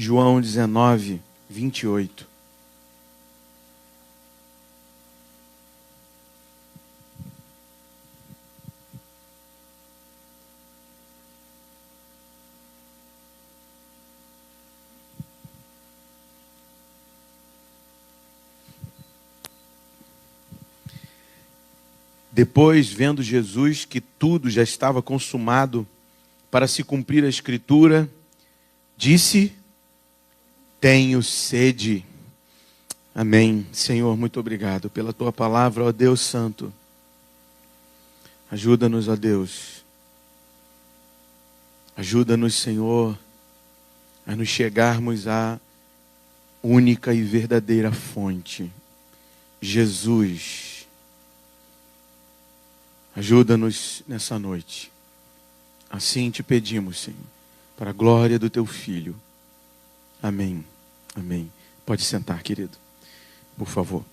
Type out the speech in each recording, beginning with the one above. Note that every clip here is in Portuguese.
João 19, 28. Depois, vendo Jesus que tudo já estava consumado para se cumprir a Escritura, disse: tenho sede. Amém. Senhor, muito obrigado pela tua palavra, ó Deus Santo. Ajuda-nos, ó Deus. Ajuda-nos, Senhor, a nos chegarmos à única e verdadeira fonte, Jesus. Ajuda-nos nessa noite. Assim te pedimos, Senhor, para a glória do teu Filho. Amém. Amém. Pode sentar, querido, por favor.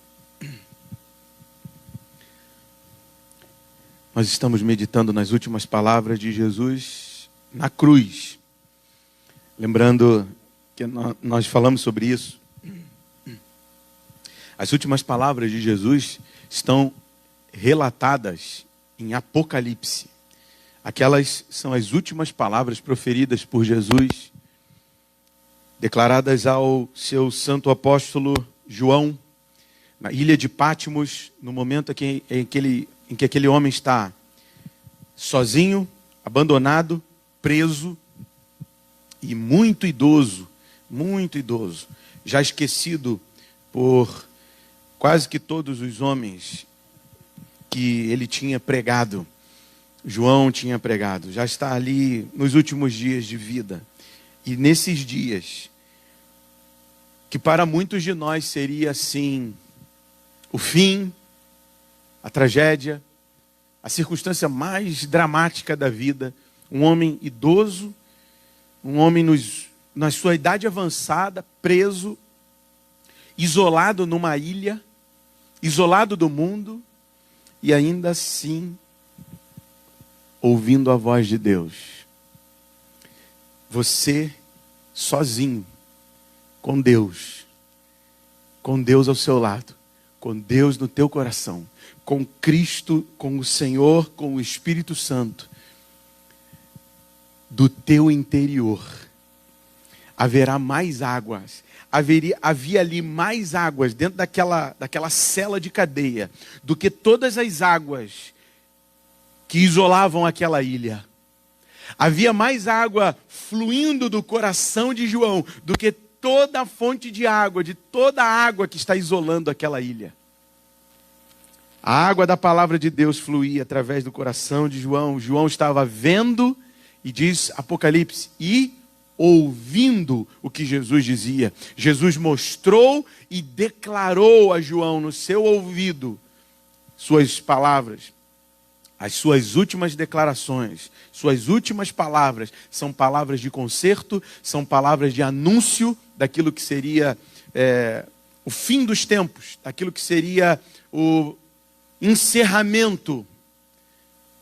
Nós estamos meditando nas últimas palavras de Jesus na cruz. Lembrando que nós falamos sobre isso. As últimas palavras de Jesus estão relatadas em Apocalipse. Aquelas são as últimas palavras proferidas por Jesus, declaradas ao seu santo apóstolo João, na ilha de Patmos, no momento em que aquele homem está sozinho, abandonado, preso e muito idoso, já esquecido por quase que todos os homens que ele tinha pregado, João tinha pregado, já está ali nos últimos dias de vida. E nesses dias, que para muitos de nós seria assim, o fim, a tragédia, a circunstância mais dramática da vida, um homem idoso, um homem na sua idade avançada, preso, isolado numa ilha, isolado do mundo, e ainda assim, ouvindo a voz de Deus. Você sozinho, com Deus ao seu lado, com Deus no teu coração, com Cristo, com o Senhor, com o Espírito Santo, do teu interior, haverá mais águas. Havia ali mais águas dentro daquela cela de cadeia do que todas as águas que isolavam aquela ilha. Havia mais água fluindo do coração de João do que toda a fonte de água, de toda a água que está isolando aquela ilha. A água da palavra de Deus fluía através do coração de João. João estava vendo, e diz Apocalipse, e ouvindo o que Jesus dizia. Jesus mostrou e declarou a João no seu ouvido suas palavras. As suas últimas declarações, suas últimas palavras, são palavras de conserto, são palavras de anúncio daquilo que seria o fim dos tempos, daquilo que seria o encerramento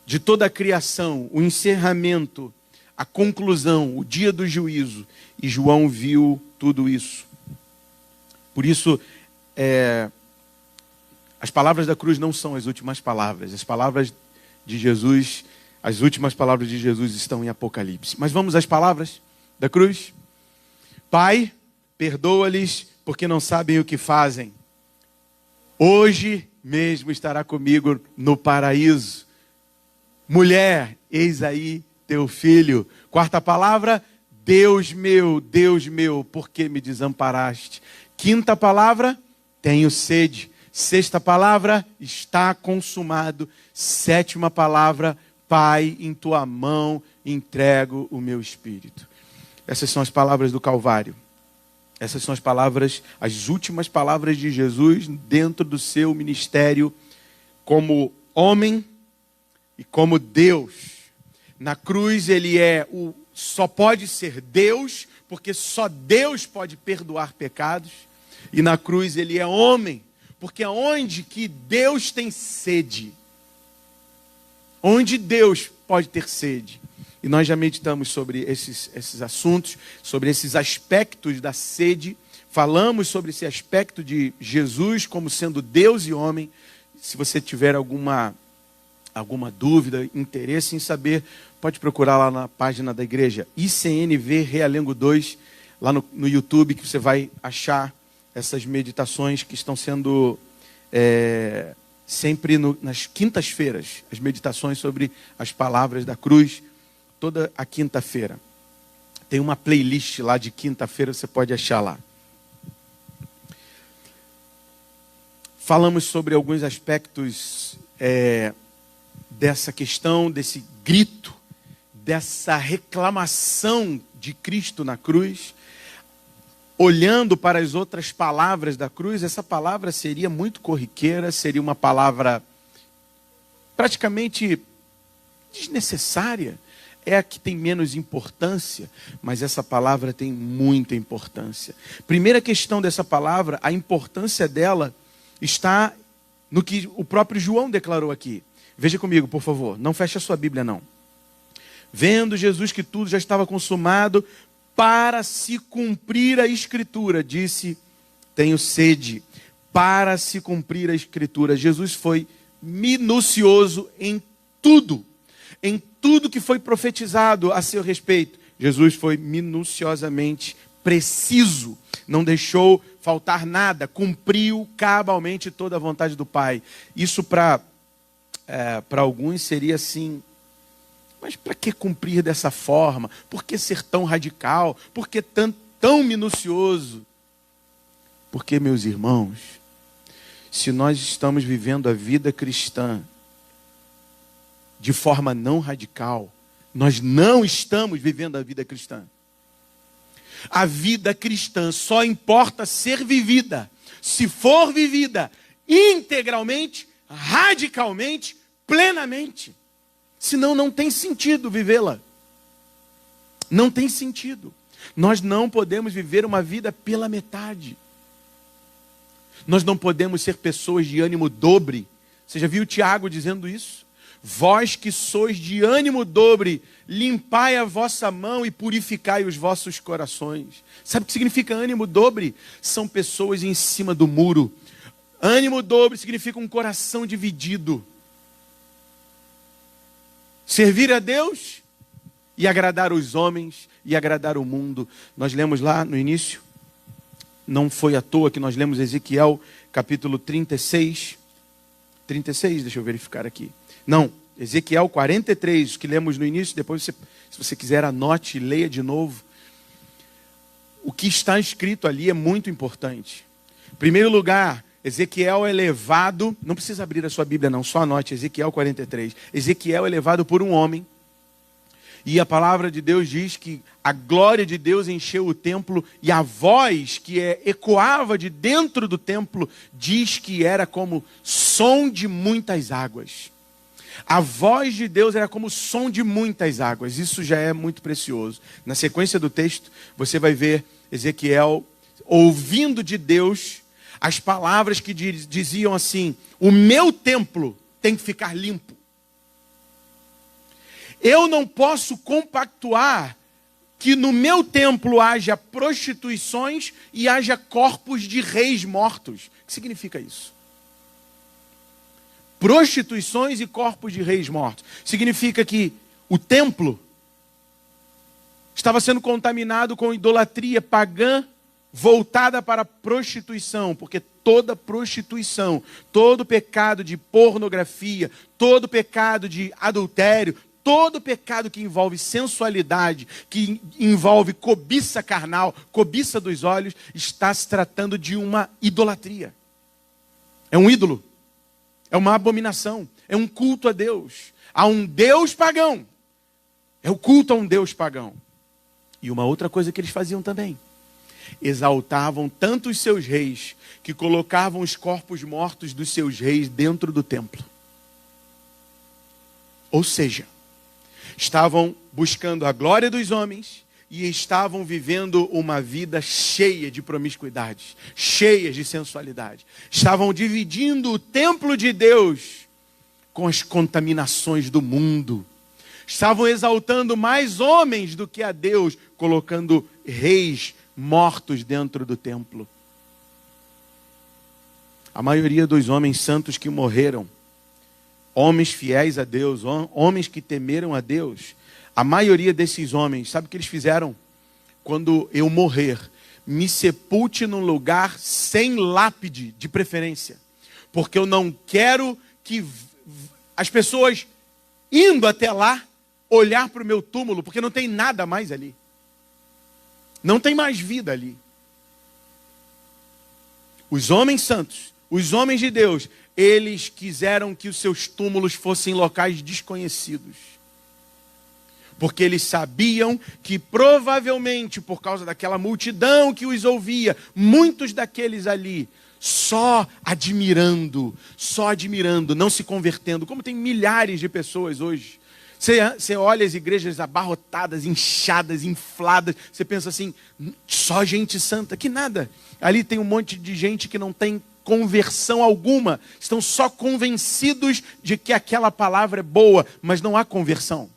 de toda a criação, o encerramento, a conclusão, o dia do juízo. E João viu tudo isso. Por isso, as palavras da cruz não são as últimas palavras. As palavras de Jesus, as últimas palavras de Jesus estão em Apocalipse. Mas vamos às palavras da cruz. Pai, perdoa-lhes porque não sabem o que fazem. Hoje mesmo estará comigo no paraíso. Mulher, eis aí teu filho. Quarta palavra, Deus meu, por que me desamparaste? Quinta palavra, tenho sede. Sexta palavra, está consumado. Sétima palavra, Pai, em tua mão entrego o meu espírito. Essas são as palavras do Calvário. Essas são as palavras, as últimas palavras de Jesus dentro do seu ministério como homem e como Deus. Na cruz ele só pode ser Deus, porque só Deus pode perdoar pecados. E na cruz ele é homem, porque onde que Deus tem sede, onde Deus pode ter sede, E nós já meditamos sobre esses assuntos, sobre esses aspectos da sede. Falamos sobre esse aspecto de Jesus como sendo Deus e homem. Se você tiver alguma dúvida, interesse em saber, pode procurar lá na página da igreja, ICNV Realengo 2, lá no YouTube, que você vai achar essas meditações que estão sendo sempre nas quintas-feiras, as meditações sobre as palavras da cruz, toda a quinta-feira. Tem uma playlist lá de quinta-feira, você pode achar lá. Falamos sobre alguns aspectos dessa questão, desse grito, dessa reclamação de Cristo na cruz. Olhando para as outras palavras da cruz, essa palavra seria muito corriqueira, seria uma palavra praticamente desnecessária. É a que tem menos importância, mas essa palavra tem muita importância. Primeira questão dessa palavra, a importância dela está no que o próprio João declarou aqui. Veja comigo, por favor, não feche a sua Bíblia não. Vendo Jesus que tudo já estava consumado, para se cumprir a Escritura, disse, tenho sede. Para se cumprir a Escritura, Jesus foi minucioso em tudo que foi profetizado a seu respeito. Jesus foi minuciosamente preciso, não deixou faltar nada, cumpriu cabalmente toda a vontade do Pai. Isso para alguns seria assim, mas para que cumprir dessa forma? Por que ser tão radical? Por que tão minucioso? Porque, meus irmãos, se nós estamos vivendo a vida cristã de forma não radical, nós não estamos vivendo a vida cristã. A vida cristã só importa ser vivida se for vivida integralmente, radicalmente, plenamente. Senão não tem sentido vivê-la. Não tem sentido. Nós não podemos viver uma vida pela metade. Nós não podemos ser pessoas de ânimo dobre. Você já viu Tiago dizendo isso? Vós que sois de ânimo dobre, limpai a vossa mão e purificai os vossos corações. Sabe o que significa ânimo dobre? São pessoas em cima do muro. Ânimo dobre significa um coração dividido. Servir a Deus e agradar os homens e agradar o mundo. Nós lemos lá no início, não foi à toa que nós lemos Ezequiel capítulo 36. 36, deixa eu verificar aqui. Não, Ezequiel 43, que lemos no início, depois se você quiser anote e leia de novo. O que está escrito ali é muito importante. Em primeiro lugar, Ezequiel é levado, não precisa abrir a sua Bíblia não, só anote, Ezequiel 43. Ezequiel é levado por um homem, e a palavra de Deus diz que a glória de Deus encheu o templo, e a voz que ecoava de dentro do templo, diz que era como som de muitas águas. A voz de Deus era como o som de muitas águas, isso já é muito precioso. Na sequência do texto, você vai ver Ezequiel ouvindo de Deus as palavras que diziam assim: o meu templo tem que ficar limpo. Eu não posso compactuar que no meu templo haja prostituições e haja corpos de reis mortos. O que significa isso? Prostituições e corpos de reis mortos. Significa que o templo estava sendo contaminado com idolatria pagã voltada para a prostituição, porque toda prostituição, todo pecado de pornografia, todo pecado de adultério, todo pecado que envolve sensualidade, que envolve cobiça carnal, cobiça dos olhos, está se tratando de uma idolatria. É um ídolo, é uma abominação, é um culto a Deus. Há um Deus pagão, é o culto a um Deus pagão. E uma outra coisa que eles faziam também: exaltavam tanto os seus reis, que colocavam os corpos mortos dos seus reis dentro do templo. Ou seja, estavam buscando a glória dos homens e estavam vivendo uma vida cheia de promiscuidade, cheia de sensualidade. Estavam dividindo o templo de Deus com as contaminações do mundo. Estavam exaltando mais homens do que a Deus, colocando reis mortos dentro do templo. A maioria dos homens santos que morreram, homens fiéis a Deus, homens que temeram a Deus, a maioria desses homens, sabe o que eles fizeram? Quando eu morrer, me sepulte num lugar sem lápide, de preferência. Porque eu não quero que as pessoas indo até lá, olhar para o meu túmulo, porque não tem nada mais ali. Não tem mais vida ali. Os homens santos, os homens de Deus, eles quiseram que os seus túmulos fossem locais desconhecidos. Porque eles sabiam que provavelmente, por causa daquela multidão que os ouvia, muitos daqueles ali, só admirando, não se convertendo, como tem milhares de pessoas hoje. Você olha as igrejas abarrotadas, inchadas, infladas, você pensa assim, só gente santa, que nada. Ali tem um monte de gente que não tem conversão alguma, estão só convencidos de que aquela palavra é boa, mas não há conversão.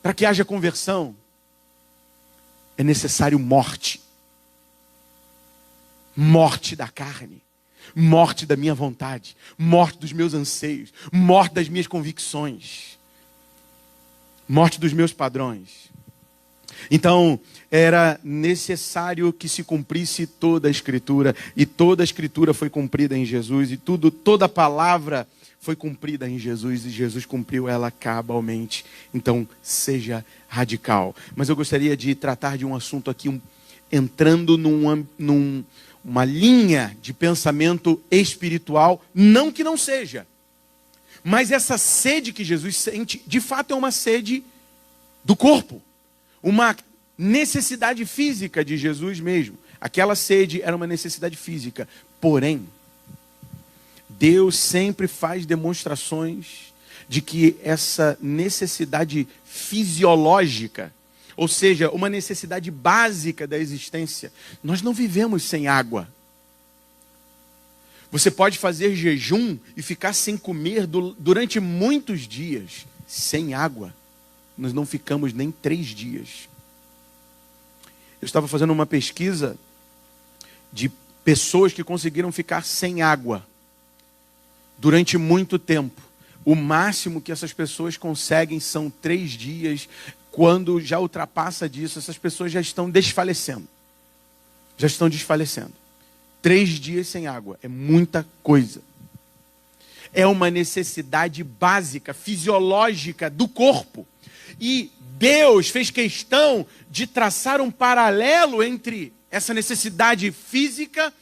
Para que haja conversão, é necessário morte. Morte da carne, morte da minha vontade, morte dos meus anseios, morte das minhas convicções, morte dos meus padrões. Então, era necessário que se cumprisse toda a Escritura, e toda a Escritura foi cumprida em Jesus, e toda a palavra foi cumprida em Jesus, e Jesus cumpriu ela cabalmente. Então, seja radical. Mas eu gostaria de tratar de um assunto aqui, entrando uma linha de pensamento espiritual, não que não seja, mas essa sede que Jesus sente, de fato é uma sede do corpo, uma necessidade física de Jesus mesmo. Aquela sede era uma necessidade física, porém, Deus sempre faz demonstrações de que essa necessidade fisiológica, ou seja, uma necessidade básica da existência. Nós não vivemos sem água. Você pode fazer jejum e ficar sem comer durante muitos dias. Sem água, nós não ficamos nem 3 dias. Eu estava fazendo uma pesquisa de pessoas que conseguiram ficar sem água durante muito tempo. O máximo que essas pessoas conseguem são 3 dias. Quando já ultrapassa disso, essas pessoas já estão desfalecendo. 3 dias sem água é muita coisa. É uma necessidade básica, fisiológica do corpo. E Deus fez questão de traçar um paralelo entre essa necessidade física,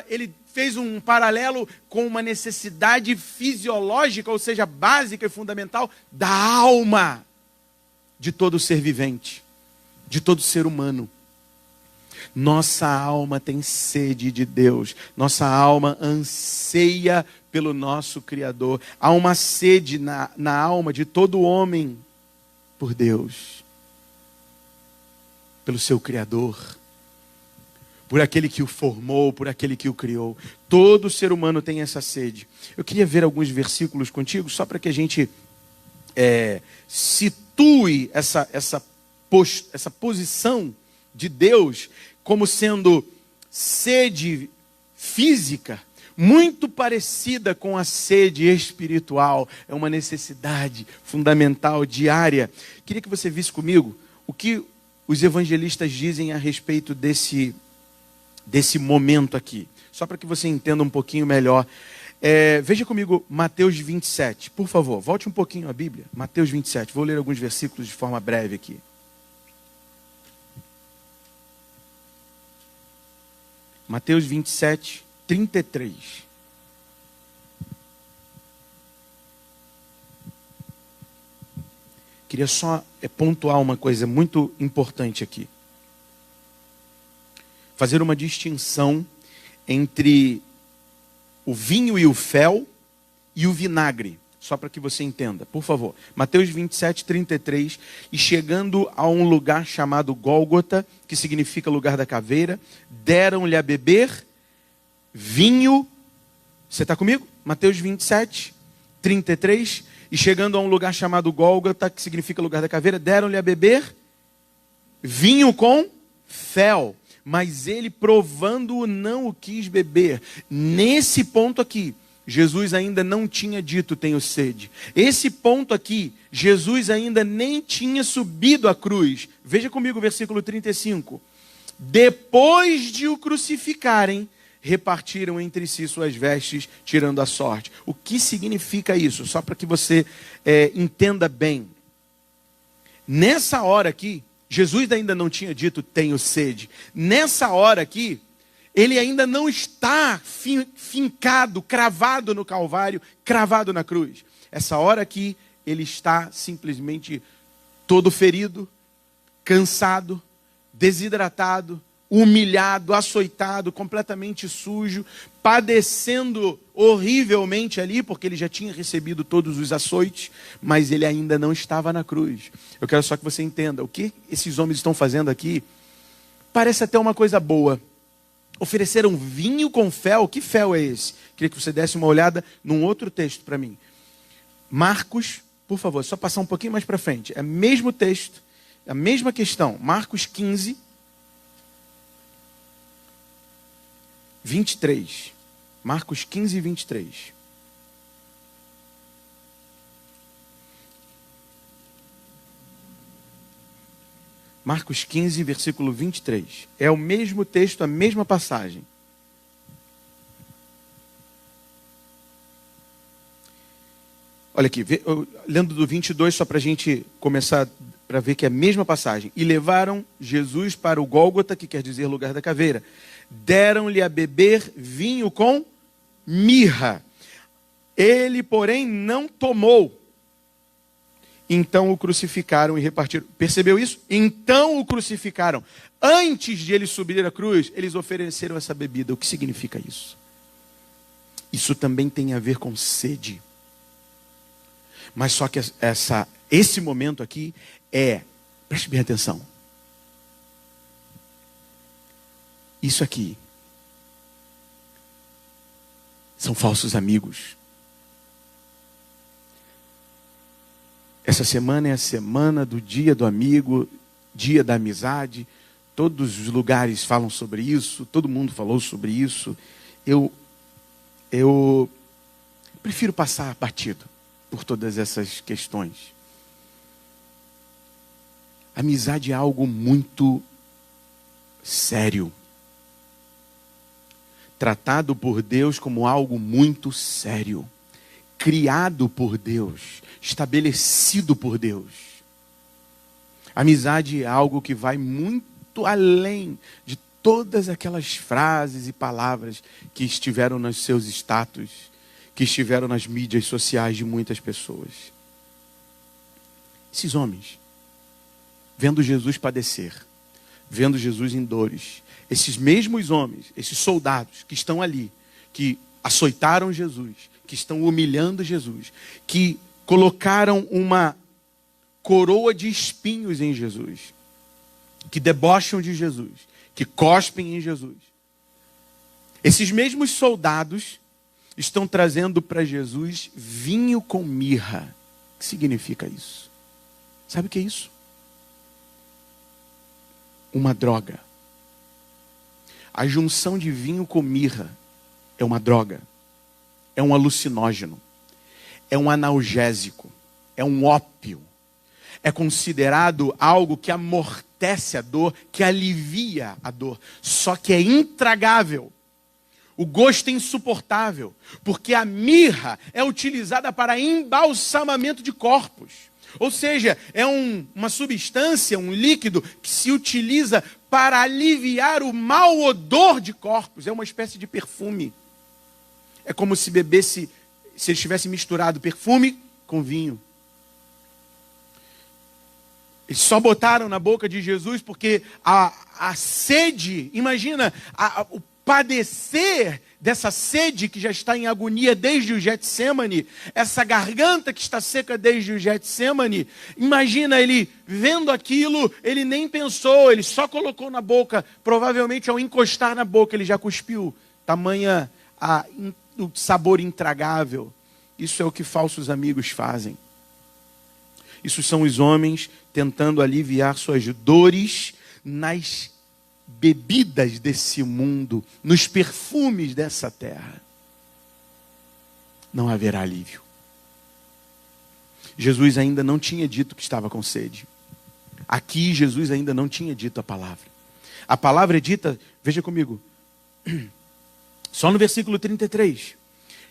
ele fez um paralelo com uma necessidade fisiológica, ou seja, básica e fundamental da alma de todo ser vivente, de todo ser humano. Nossa alma tem sede de Deus, nossa alma anseia pelo nosso Criador. Há uma sede na alma de todo homem por Deus, pelo seu Criador, por aquele que o formou, por aquele que o criou. Todo ser humano tem essa sede. Eu queria ver alguns versículos contigo, só para que a gente situe essa posição de Deus como sendo sede física, muito parecida com a sede espiritual. É uma necessidade fundamental, diária. Queria que você visse comigo o que os evangelistas dizem a respeito desse momento aqui. Só para que você entenda um pouquinho melhor. Veja comigo Mateus 27, por favor. Volte um pouquinho à Bíblia. Mateus 27, vou ler alguns versículos de forma breve aqui. Mateus 27, 33. Queria só pontuar uma coisa muito importante aqui. Fazer uma distinção entre o vinho e o fel e o vinagre. Só para que você entenda, por favor. Mateus 27, 33. E chegando a um lugar chamado Gólgota, que significa lugar da caveira, deram-lhe a beber vinho. Você está comigo? Mateus 27, 33. E chegando a um lugar chamado Gólgota, que significa lugar da caveira, deram-lhe a beber vinho com fel. Mas ele, provando-o, não o quis beber. Nesse ponto aqui, Jesus ainda não tinha dito, tenho sede. Esse ponto aqui, Jesus ainda nem tinha subido à cruz. Veja comigo o versículo 35. Depois de o crucificarem, repartiram entre si suas vestes, tirando a sorte. O que significa isso? Só para que você entenda bem. Nessa hora aqui, Jesus ainda não tinha dito, tenho sede. Nessa hora aqui, ele ainda não está fincado, cravado no Calvário, cravado na cruz. Essa hora aqui, ele está simplesmente todo ferido, cansado, desidratado, humilhado, açoitado, completamente sujo, padecendo horrivelmente ali, porque ele já tinha recebido todos os açoites, mas ele ainda não estava na cruz. Eu quero só que você entenda, o que esses homens estão fazendo aqui, parece até uma coisa boa. Ofereceram vinho com fel. Que fel é esse? Queria que você desse uma olhada num outro texto para mim. Marcos, por favor, só passar um pouquinho mais para frente. É o mesmo texto, a mesma questão. Marcos 15, 23. Marcos 15, 23. Marcos 15, versículo 23. É o mesmo texto, a mesma passagem. Olha aqui, lendo do 22, só para a gente começar, para ver que é a mesma passagem. E levaram Jesus para o Gólgota, que quer dizer lugar da caveira. Deram-lhe a beber vinho com mirra. Ele, porém, não tomou. Então o crucificaram e repartiram. Percebeu isso? Então o crucificaram. Antes de ele subir à cruz, eles ofereceram essa bebida. O que significa isso? Isso também tem a ver com sede. Mas só que esse momento aqui preste bem atenção. Isso aqui são falsos amigos. Essa semana é a semana do dia do amigo, dia da amizade. Todos os lugares falam sobre isso, todo mundo falou sobre isso. Eu prefiro passar batido por todas essas questões. Amizade é algo muito sério. Tratado por Deus como algo muito sério. Criado por Deus. Estabelecido por Deus. Amizade é algo que vai muito além de todas aquelas frases e palavras que estiveram nos seus status, que estiveram nas mídias sociais de muitas pessoas. Esses homens, vendo Jesus padecer, vendo Jesus em dores, esses mesmos homens, esses soldados que estão ali, que açoitaram Jesus, que estão humilhando Jesus, que colocaram uma coroa de espinhos em Jesus, que debocham de Jesus, que cospem em Jesus. Esses mesmos soldados estão trazendo para Jesus vinho com mirra. O que significa isso? Sabe o que é isso? Uma droga. A junção de vinho com mirra é uma droga. É um alucinógeno. É um analgésico. É um ópio. É considerado algo que amortece a dor, que alivia a dor. Só que é intragável. O gosto é insuportável. Porque a mirra é utilizada para embalsamamento de corpos. Ou seja, é uma substância, um líquido que se utiliza para aliviar o mau odor de corpos. É uma espécie de perfume. É como se bebesse, se eles tivessem misturado perfume com vinho. Eles só botaram na boca de Jesus porque a sede, imagina, o padecer dessa sede que já está em agonia desde o Getsêmani, essa garganta que está seca desde o Getsêmani, imagina ele vendo aquilo, ele nem pensou, ele só colocou na boca, provavelmente ao encostar na boca ele já cuspiu, tamanha o sabor intragável. Isso é o que falsos amigos fazem. Isso são os homens tentando aliviar suas dores nas bebidas desse mundo, nos perfumes dessa terra. Não haverá alívio. Jesus ainda não tinha dito que estava com sede. Aqui Jesus ainda não tinha dito a palavra. A palavra é dita, veja comigo, só no versículo 33.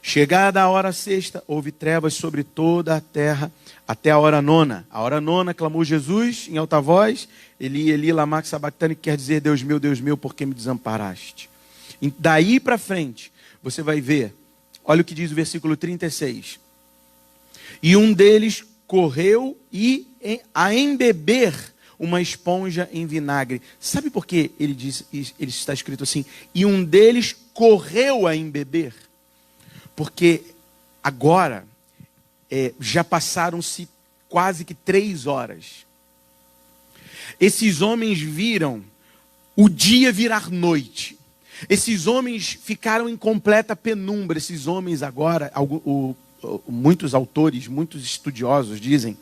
Chegada a hora sexta, houve trevas sobre toda a terra, até a hora nona. A hora nona, clamou Jesus em alta voz, Eli, Eli, lama sabactani, que quer dizer, Deus meu, por que me desamparaste? E daí para frente, você vai ver, olha o que diz o versículo 36. E um deles correu a embeber uma esponja em vinagre. Sabe por que ele está escrito assim? E um deles correu a embeber. Porque agora já passaram-se quase que 3 horas. Esses homens viram o dia virar noite. Esses homens ficaram em completa penumbra. Esses homens agora, muitos autores, muitos estudiosos dizem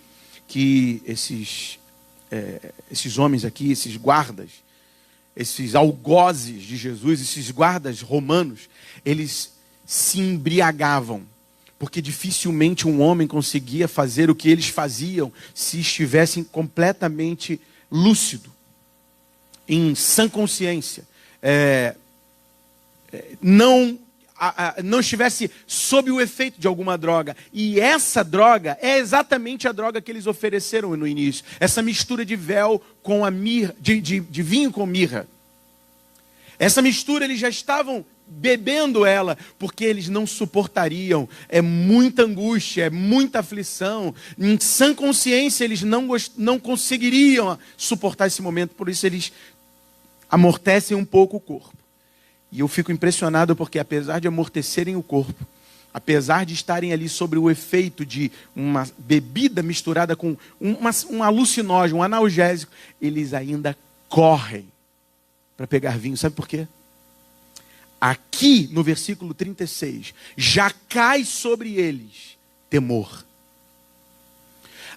que esses homens aqui, esses guardas, esses algozes de Jesus, esses guardas romanos, eles se embriagavam, porque dificilmente um homem conseguia fazer o que eles faziam se estivessem completamente lúcido, em sã consciência, não estivesse sob o efeito de alguma droga. E essa droga é exatamente a droga que eles ofereceram no início. Essa mistura de véu com a mirra, de vinho com mirra. Essa mistura eles já estavam bebendo ela, porque eles não suportariam. É muita angústia, é muita aflição. Em sã consciência eles não conseguiriam suportar esse momento. Por isso eles amortecem um pouco o corpo. E eu fico impressionado porque apesar de amortecerem o corpo, apesar de estarem ali sobre o efeito de uma bebida misturada com um alucinógeno, um analgésico, eles ainda correm para pegar vinho. Sabe por quê? Aqui no versículo 36, já cai sobre eles temor.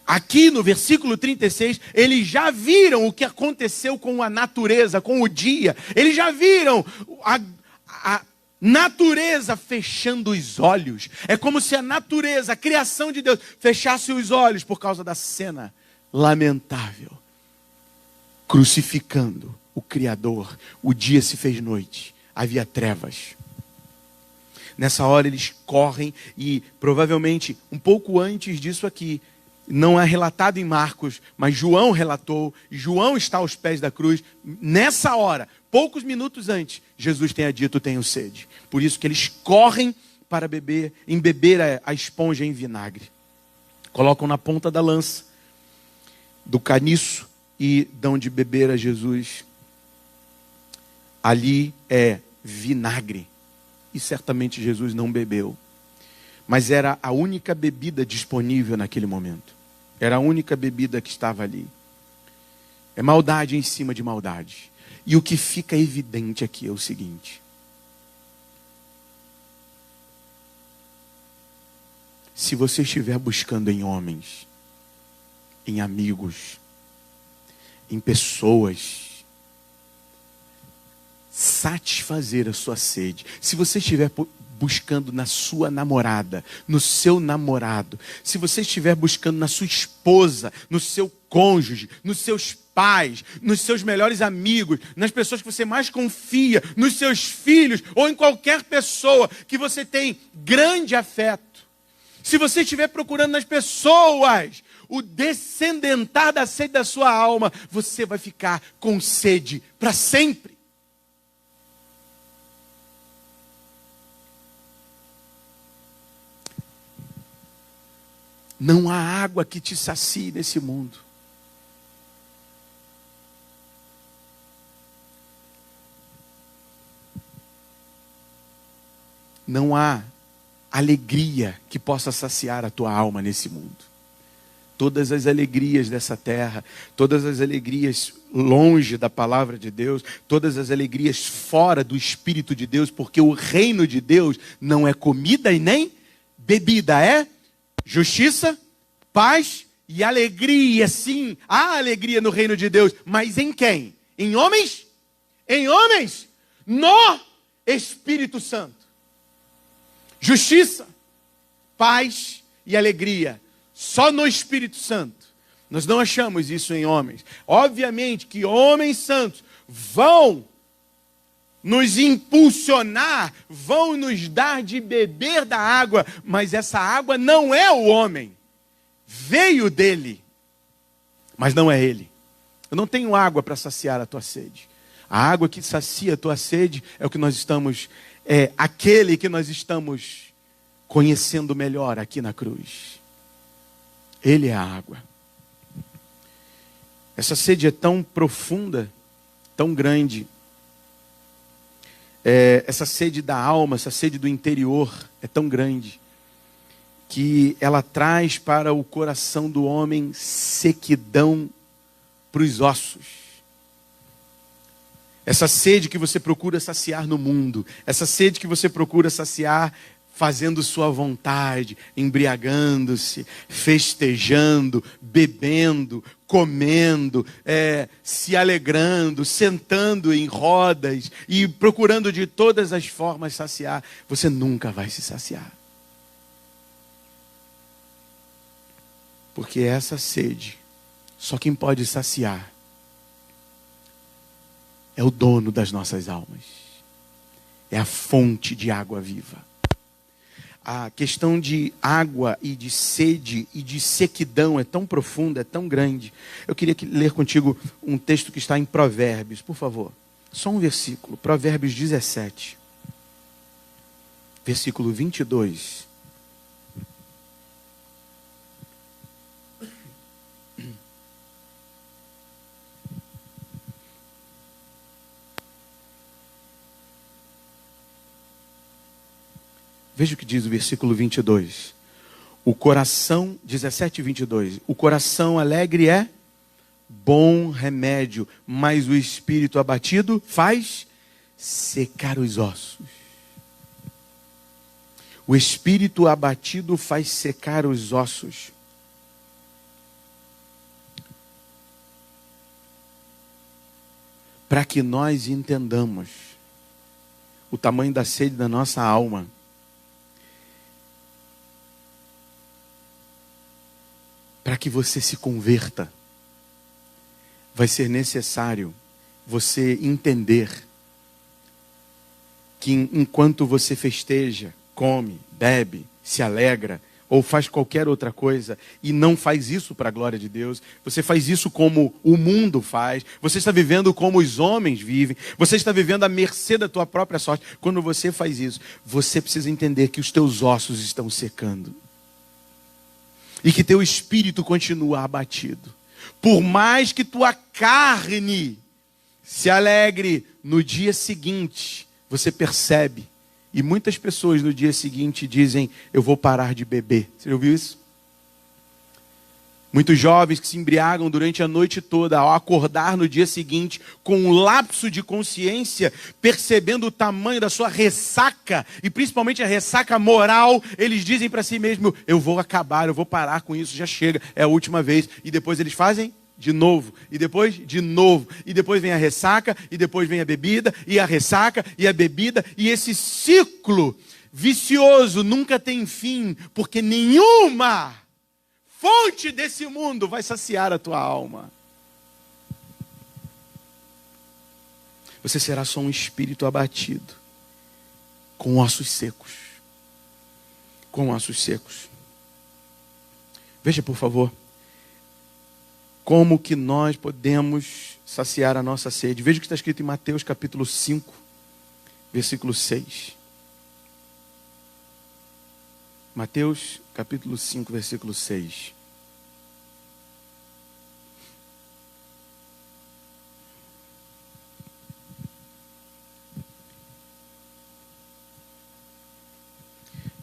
Aqui no versículo 36, eles já viram o que aconteceu com a natureza, com o dia. Eles já viram a natureza fechando os olhos. É como se a natureza, a criação de Deus, fechasse os olhos por causa da cena lamentável. Crucificando o Criador. O dia se fez noite. Havia trevas. Nessa hora eles correm e provavelmente um pouco antes disso aqui, não é relatado em Marcos, mas João relatou, João está aos pés da cruz. Nessa hora, poucos minutos antes, Jesus tenha dito, tenho sede. Por isso que eles correm para embeber a esponja em vinagre. Colocam na ponta da lança, do caniço, e dão de beber a Jesus. Ali é vinagre. E certamente Jesus não bebeu. Mas era a única bebida disponível naquele momento. Era a única bebida que estava ali. É maldade em cima de maldade. E o que fica evidente aqui é o seguinte. Se você estiver buscando em homens, em amigos, em pessoas, satisfazer a sua sede. Se você estiver buscando na sua namorada, no seu namorado, se você estiver buscando na sua esposa, no seu cônjuge, nos seus pais, nos seus melhores amigos, nas pessoas que você mais confia, nos seus filhos, ou em qualquer pessoa que você tem grande afeto, se você estiver procurando nas pessoas o descendentar da sede da sua alma, você vai ficar com sede para sempre. Não há água que te sacie nesse mundo. Não há alegria que possa saciar a tua alma nesse mundo. Todas as alegrias dessa terra, todas as alegrias longe da palavra de Deus, todas as alegrias fora do Espírito de Deus, porque o reino de Deus não é comida e nem bebida, é justiça, paz e alegria, sim, há alegria no reino de Deus, mas em quem? Em homens? Em homens, no Espírito Santo. Justiça, paz e alegria, só no Espírito Santo. Nós não achamos isso em homens. Obviamente que homens santos vão nos impulsionar, vão nos dar de beber da água, mas essa água não é o homem. Veio dele, mas não é ele. Eu não tenho água para saciar a tua sede. A água que sacia a tua sede é o que nós estamos, aquele que nós estamos conhecendo melhor aqui na cruz. Ele é a água. Essa sede é tão profunda, tão grande. Essa sede da alma, essa sede do interior é tão grande, que ela traz para o coração do homem sequidão para os ossos. Essa sede que você procura saciar no mundo, essa sede que você procura saciar fazendo sua vontade, embriagando-se, festejando, bebendo, comendo, se alegrando, sentando em rodas e procurando de todas as formas saciar, você nunca vai se saciar. Porque essa sede, só quem pode saciar é o dono das nossas almas. É a fonte de água viva. A questão de água e de sede e de sequidão é tão profunda, é tão grande. Eu queria ler contigo um texto que está em Provérbios, por favor. Só um versículo, Provérbios 17, versículo 22. Veja o que diz o versículo 22. O coração, 17 e 22. O coração alegre é bom remédio, mas o espírito abatido faz secar os ossos. O espírito abatido faz secar os ossos. Para que nós entendamos o tamanho da sede da nossa alma, para que você se converta, vai ser necessário você entender que enquanto você festeja, come, bebe, se alegra, ou faz qualquer outra coisa, e não faz isso para a glória de Deus, você faz isso como o mundo faz, você está vivendo como os homens vivem, você está vivendo à mercê da tua própria sorte. Quando você faz isso, você precisa entender que os teus ossos estão secando. E que teu espírito continua abatido. Por mais que tua carne se alegre, no dia seguinte, você percebe. E muitas pessoas no dia seguinte dizem, eu vou parar de beber. Você já ouviu isso? Muitos jovens que se embriagam durante a noite toda, ao acordar no dia seguinte, com um lapso de consciência, percebendo o tamanho da sua ressaca, e principalmente a ressaca moral, eles dizem para si mesmos, eu vou acabar, eu vou parar com isso, já chega, é a última vez. E depois eles fazem de novo, e depois de novo, e depois vem a ressaca, e depois vem a bebida, e a ressaca, e a bebida, e esse ciclo vicioso nunca tem fim, porque nenhuma fonte desse mundo vai saciar a tua alma. Você será só um espírito abatido, com ossos secos. Com ossos secos. Veja, por favor, como que nós podemos saciar a nossa sede. Veja o que está escrito em Mateus capítulo 5, versículo 6. Mateus capítulo 5, versículo 6.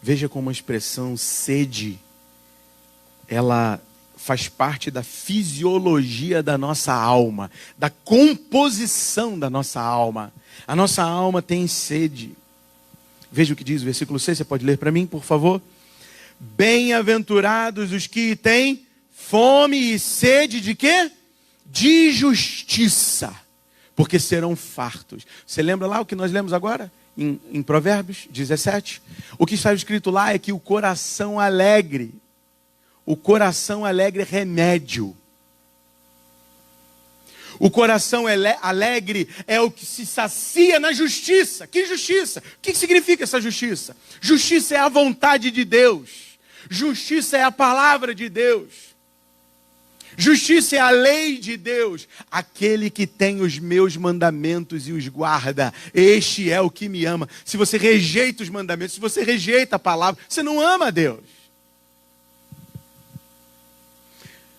Veja como a expressão sede, ela faz parte da fisiologia da nossa alma, da composição da nossa alma. A nossa alma tem sede. Veja o que diz o versículo 6, você pode ler para mim, por favor? Bem-aventurados os que têm fome e sede de quê? De justiça, porque serão fartos. Você lembra lá o que nós lemos agora? Em Provérbios 17? O que está escrito lá é que o coração alegre é remédio. O coração alegre é o que se sacia na justiça. Que justiça? O que significa essa justiça? Justiça é a vontade de Deus. Justiça é a palavra de Deus. Justiça é a lei de Deus. Aquele que tem os meus mandamentos e os guarda, este é o que me ama. Se você rejeita os mandamentos, se você rejeita a palavra, você não ama a Deus.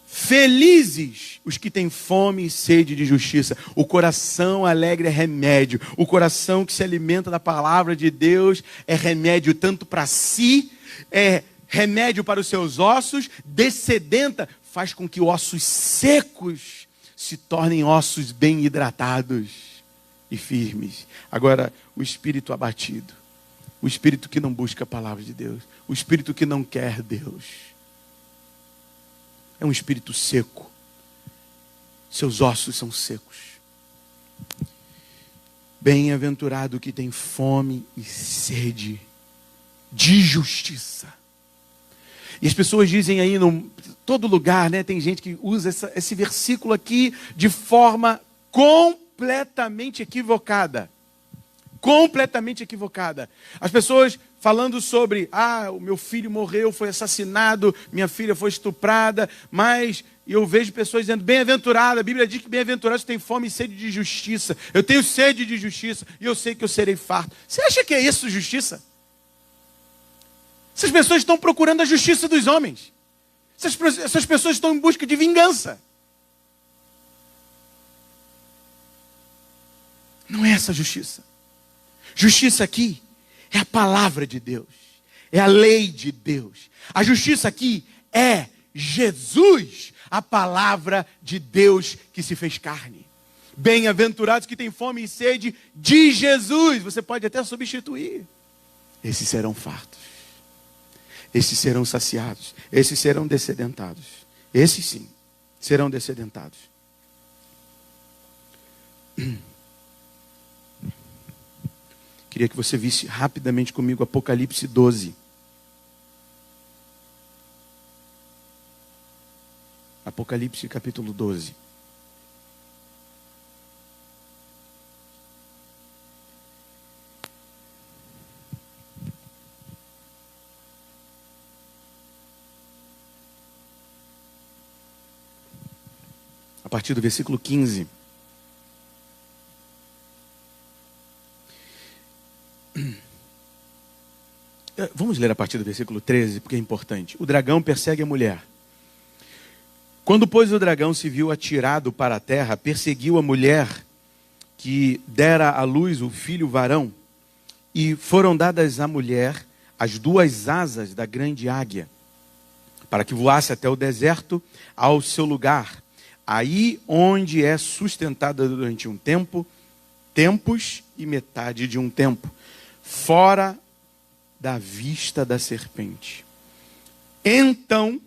Felizes os que têm fome e sede de justiça. O coração alegre é remédio. O coração que se alimenta da palavra de Deus é remédio tanto para si, é remédio para os seus ossos, dessedenta, faz com que ossos secos se tornem ossos bem hidratados e firmes. Agora, o espírito abatido, o espírito que não busca a palavra de Deus, o espírito que não quer Deus, é um espírito seco. Seus ossos são secos. Bem-aventurado o que tem fome e sede de justiça. E as pessoas dizem aí, em todo lugar, né? Tem gente que usa esse versículo aqui de forma completamente equivocada. Completamente equivocada. As pessoas falando sobre, o meu filho morreu, foi assassinado, minha filha foi estuprada, mas eu vejo pessoas dizendo, bem-aventurado, a Bíblia diz que bem-aventurado tem fome e sede de justiça. Eu tenho sede de justiça e eu sei que eu serei farto. Você acha que é isso justiça? Essas pessoas estão procurando a justiça dos homens. Essas pessoas estão em busca de vingança. Não é essa justiça. Justiça aqui é a palavra de Deus. É a lei de Deus. A justiça aqui é Jesus, a palavra de Deus que se fez carne. Bem-aventurados que têm fome e sede de Jesus. Você pode até substituir. Esses serão fartos. Esses serão saciados. Esses serão dessedentados. Esses sim, serão dessedentados. Queria que você visse rapidamente comigo Apocalipse 12. Apocalipse capítulo 12. A partir do versículo 15. Vamos ler a partir do versículo 13, porque é importante. O dragão persegue a mulher. Quando, pois, o dragão se viu atirado para a terra, perseguiu a mulher que dera à luz o filho varão, e foram dadas à mulher as duas asas da grande águia, para que voasse até o deserto, ao seu lugar, aí onde é sustentada durante um tempo, tempos e metade de um tempo, fora da vista da serpente. Então,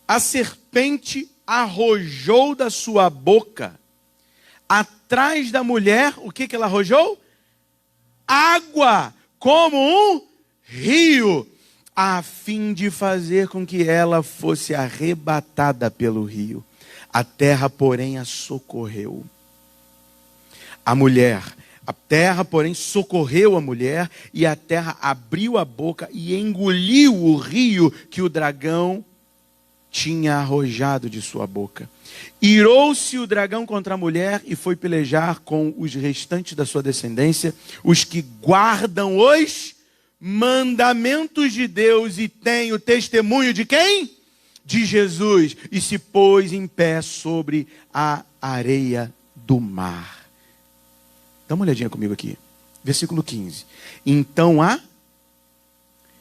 a serpente arrojou da sua boca, atrás da mulher, o que ela arrojou? Água, como um rio, a fim de fazer com que ela fosse arrebatada pelo rio. A terra, porém, a socorreu. A terra, porém, socorreu a mulher, e a terra abriu a boca e engoliu o rio que o dragão tinha arrojado de sua boca. Irou-se o dragão contra a mulher e foi pelejar com os restantes da sua descendência, os que guardam os mandamentos de Deus e têm o testemunho de quem? De Jesus, e se pôs em pé sobre a areia do mar. Dá uma olhadinha comigo aqui. Versículo 15.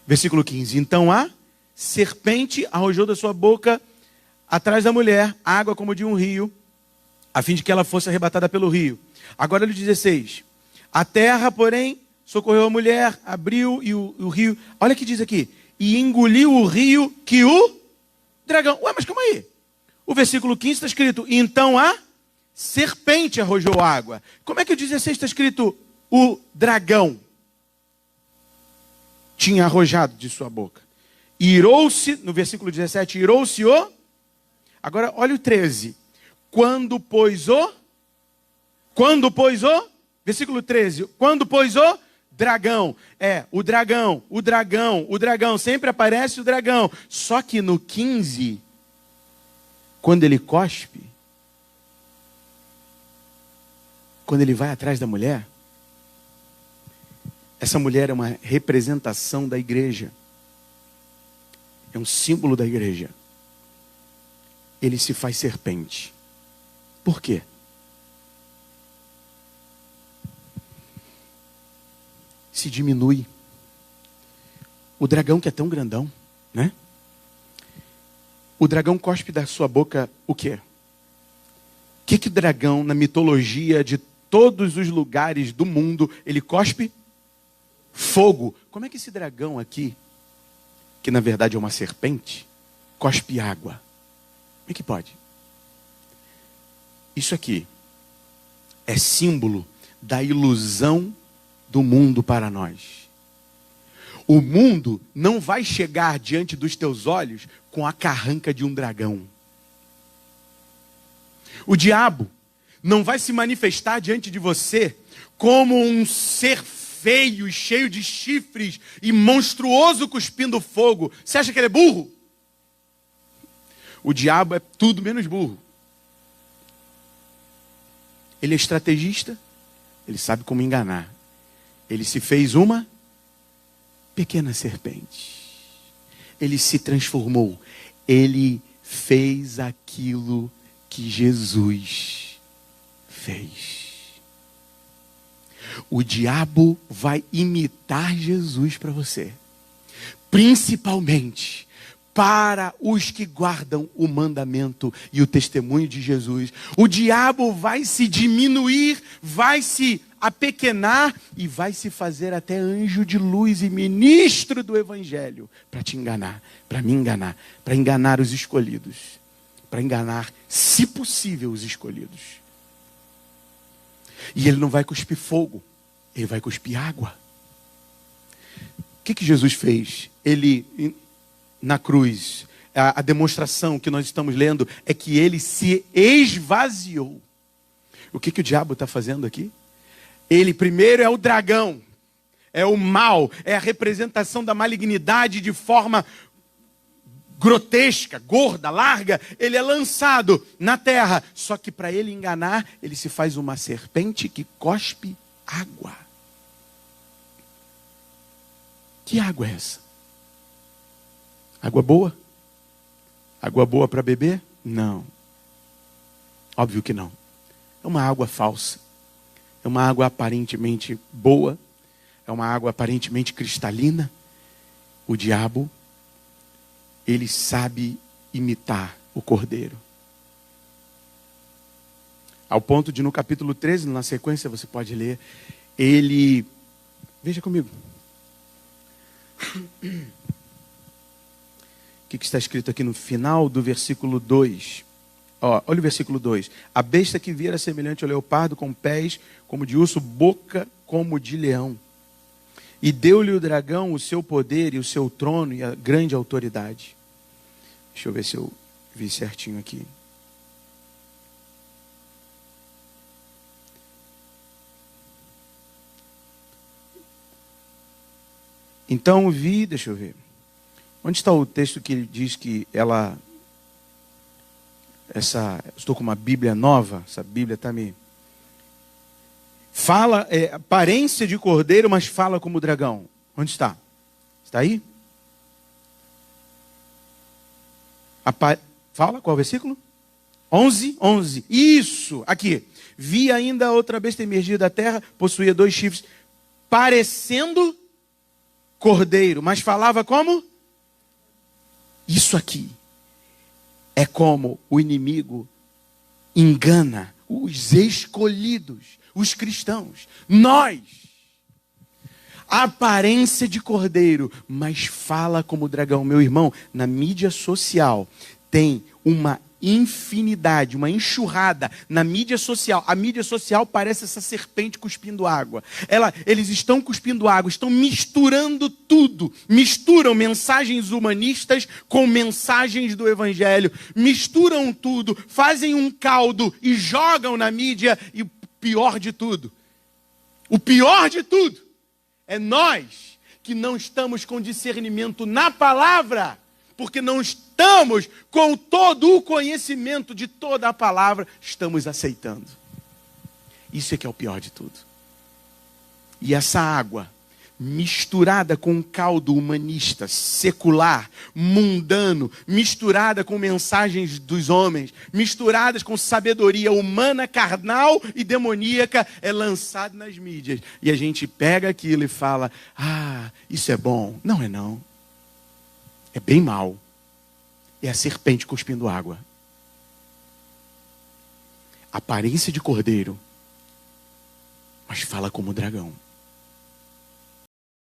Versículo 15. Então a serpente arrojou da sua boca atrás da mulher água como de um rio, a fim de que ela fosse arrebatada pelo rio. Agora no 16. A terra, porém, socorreu a mulher, abriu e o rio... Olha o que diz aqui. E engoliu o rio que o dragão. Ué, mas calma aí. O versículo 15 está escrito, então a serpente arrojou água. Como é que o 16 está escrito, o dragão tinha arrojado de sua boca? Irou-se, no versículo 17, irou-se o... Agora, olha o 13. Quando, pois, o... Versículo 13. Quando, pois, o dragão. O dragão. Sempre aparece o dragão. Só que no 15, quando ele cospe, quando ele vai atrás da mulher, essa mulher é uma representação da igreja. É um símbolo da igreja. Ele se faz serpente. Por quê? Se diminui. O dragão que é tão grandão, né? O dragão cospe da sua boca o quê? O que o dragão, na mitologia de todos os lugares do mundo, ele cospe? Fogo. Como é que esse dragão aqui, que na verdade é uma serpente, cospe água? Como é que pode? Isso aqui é símbolo da ilusão do mundo para nós. O mundo não vai chegar diante dos teus olhos com a carranca de um dragão. O diabo não vai se manifestar diante de você como um ser feio e cheio de chifres e monstruoso cuspindo fogo. Você acha que ele é burro? O diabo é tudo menos burro. Ele é estrategista, ele sabe como enganar. Ele se fez uma pequena serpente. Ele se transformou. Ele fez aquilo que Jesus fez. O diabo vai imitar Jesus para você. Principalmente para os que guardam o mandamento e o testemunho de Jesus. O diabo vai se diminuir, vai se apequenar e vai se fazer até anjo de luz e ministro do evangelho para te enganar, para me enganar, para enganar os escolhidos, para enganar, se possível, os escolhidos. E ele não vai cuspir fogo, ele vai cuspir água. O que Jesus fez? Ele, na cruz, a demonstração que nós estamos lendo é que ele se esvaziou. O que o diabo está fazendo aqui? Ele primeiro é o dragão, é o mal, é a representação da malignidade de forma grotesca, gorda, larga. Ele é lançado na terra, só que para ele enganar, ele se faz uma serpente que cospe água. Que água é essa? Água boa? Água boa para beber? Não. Óbvio que não. É uma água falsa. É uma água aparentemente boa. É uma água aparentemente cristalina. O diabo, ele sabe imitar o cordeiro. Ao ponto de, no capítulo 13, na sequência você pode ler, ele... Veja comigo. O que está escrito aqui no final do versículo 2? Olha o versículo 2. A besta que viera semelhante ao leopardo, com pés como de urso, boca como de leão. E deu-lhe o dragão o seu poder e o seu trono e a grande autoridade. Deixa eu ver se eu vi certinho aqui. Então vi, deixa eu ver. Onde está o texto que ele diz que ela... estou com uma Bíblia nova, essa Bíblia está me... Fala, aparência de cordeiro, mas fala como dragão. Onde está? Está aí? Fala, qual versículo? 11. Isso, aqui. Vi ainda outra besta emergir da terra, possuía 2 chifres, parecendo cordeiro, mas falava como? Isso aqui é como o inimigo engana os escolhidos, os cristãos, nós. A aparência de cordeiro, mas fala como dragão. Meu irmão, na mídia social tem uma infinidade, uma enxurrada na mídia social. A mídia social parece essa serpente cuspindo água. Eles estão cuspindo água, estão misturando tudo. Misturam mensagens humanistas com mensagens do evangelho. Misturam tudo, fazem um caldo e jogam na mídia. E o pior de tudo é nós que não estamos com discernimento na palavra, porque não estamos com todo o conhecimento de toda a palavra, estamos aceitando. Isso é que é o pior de tudo. E essa água, misturada com um caldo humanista, secular, mundano, misturada com mensagens dos homens, misturadas com sabedoria humana, carnal e demoníaca, é lançada nas mídias. E a gente pega aquilo e fala, isso é bom. Não é não. É bem mal. É a serpente cuspindo água. Aparência de cordeiro, mas fala como dragão.